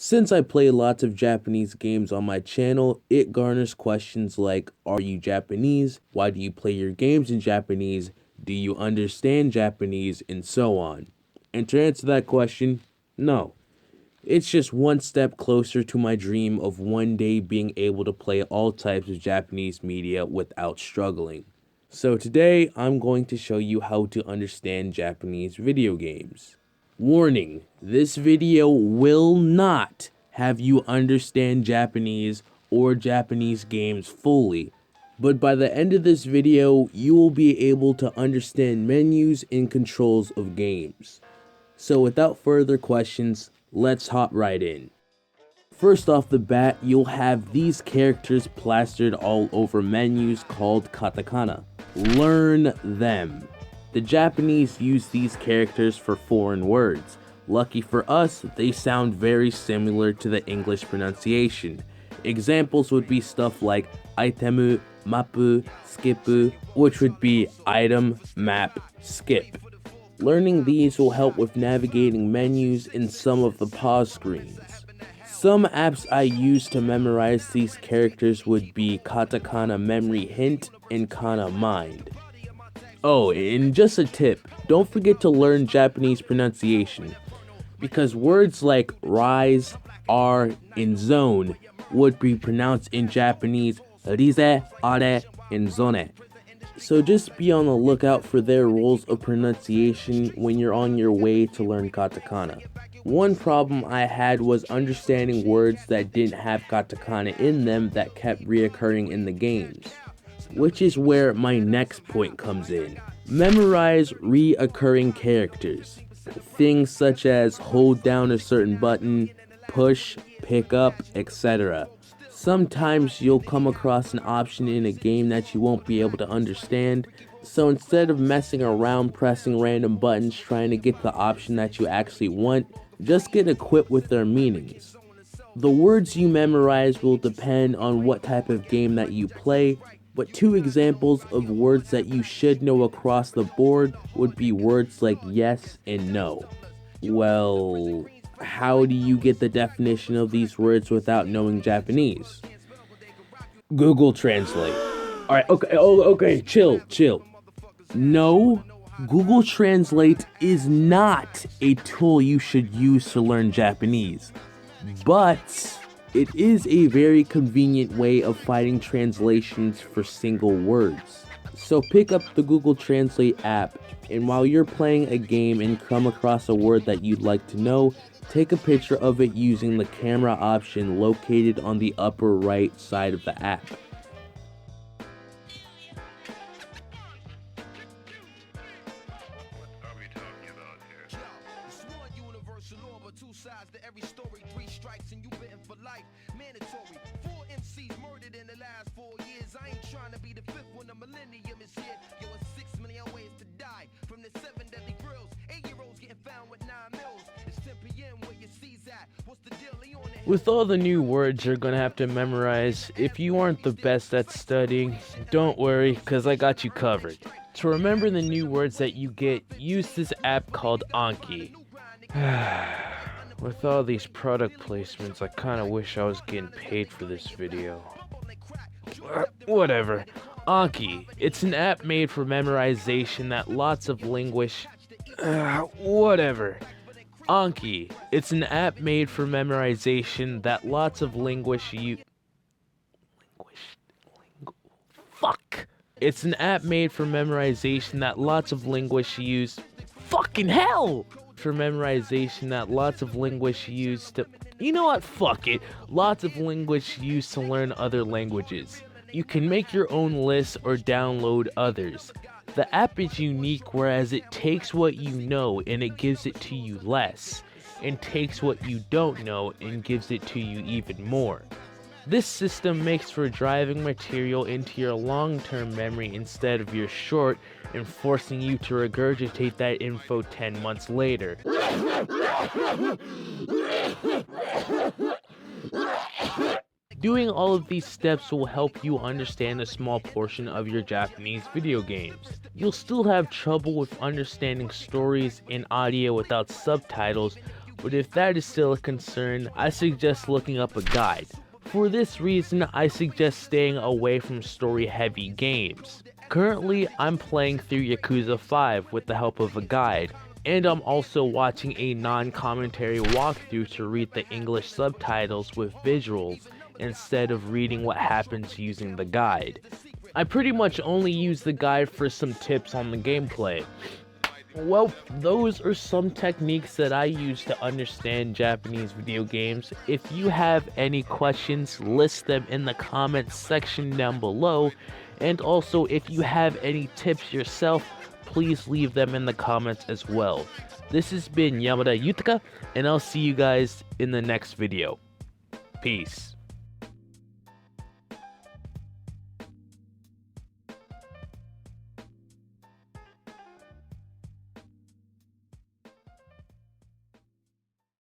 Since I play lots of Japanese games on my channel, it garners questions like, are you Japanese? Why do you play your games in Japanese? Do you understand Japanese? And so on. And to answer that question, no. It's just one step closer to my dream of one day being able to play all types of Japanese media without struggling. So today, I'm going to show you how to understand Japanese video games. Warning, this video will not have you understand Japanese or Japanese games fully, but by the end of this video, you will be able to understand menus and controls of games. So without further questions, let's hop right in. First off the bat, you'll have these characters plastered all over menus called katakana. Learn them. The Japanese use these characters for foreign words. Lucky for us, they sound very similar to the English pronunciation. Examples would be stuff like itemu, mapu, skipu, which would be item, map, skip. Learning these will help with navigating menus and some of the pause screens. Some apps I use to memorize these characters would be Katakana Memory Hint and Kana Mind. Oh, and just a tip, don't forget to learn Japanese pronunciation, because words like rise, R, and zone would be pronounced in Japanese rize, are, and zone. So just be on the lookout for their rules of pronunciation when you're on your way to learn katakana. One problem I had was understanding words that didn't have katakana in them that kept reoccurring in the games, which is where my next point comes in. Memorize reoccurring characters. Things such as hold down a certain button, push, pick up, etc. Sometimes you'll come across an option in a game that you won't be able to understand, so instead of messing around pressing random buttons trying to get the option that you actually want, just get equipped with their meanings. The words you memorize will depend on what type of game that you play, but two examples of words that you should know across the board would be words like yes and no. Well, how do you get the definition of these words without knowing Japanese? Google Translate. Alright, okay, chill. No, Google Translate is not a tool you should use to learn Japanese, but it is a very convenient way of finding translations for single words. So pick up the Google Translate app, and while you're playing a game and come across a word that you'd like to know, take a picture of it using the camera option located on the upper right side of the app. Two sides to every story, 3 strikes and you bitten for life. Mandatory. 4 MCs murdered in the last 4 years. I ain't trying to be the 5th when the millennium is here. Yo, it's 6 million ways to die. From the 7 deadly grills, 8-year-olds getting found with 9 mils. It's 10 p.m. where your C's at. What's the deal? With all the new words you're gonna have to memorize, if you aren't the best at studying, don't worry, cause I got you covered. To remember the new words that you get, use this app called Anki. With all these product placements, I kinda wish I was getting paid for this video. Whatever. Anki. It's an app made for memorization that lots of linguists... whatever. Anki. It's an app made for memorization that lots of linguists use... Fuck! It's an app made for memorization that lots of linguists use... Fucking hell! For memorization that lots of linguists use to... You know what? Fuck it. Lots of linguists use to learn other languages. You can make your own lists or download others. The app is unique whereas it takes what you know and it gives it to you less, and takes what you don't know and gives it to you even more. This system makes for driving material into your long-term memory instead of your short, and forcing you to regurgitate that info 10 months later. Doing all of these steps will help you understand a small portion of your Japanese video games. You'll still have trouble with understanding stories and audio without subtitles, but if that is still a concern, I suggest looking up a guide. For this reason, I suggest staying away from story-heavy games. Currently, I'm playing through Yakuza 5 with the help of a guide, and I'm also watching a non-commentary walkthrough to read the English subtitles with visuals instead of reading what happens using the guide. I pretty much only use the guide for some tips on the gameplay. Well, those are some techniques that I use to understand Japanese video games. If you have any questions, list them in the comments section down below. And also, if you have any tips yourself, please leave them in the comments as well. This has been Yamada Yutaka, and I'll see you guys in the next video. Peace.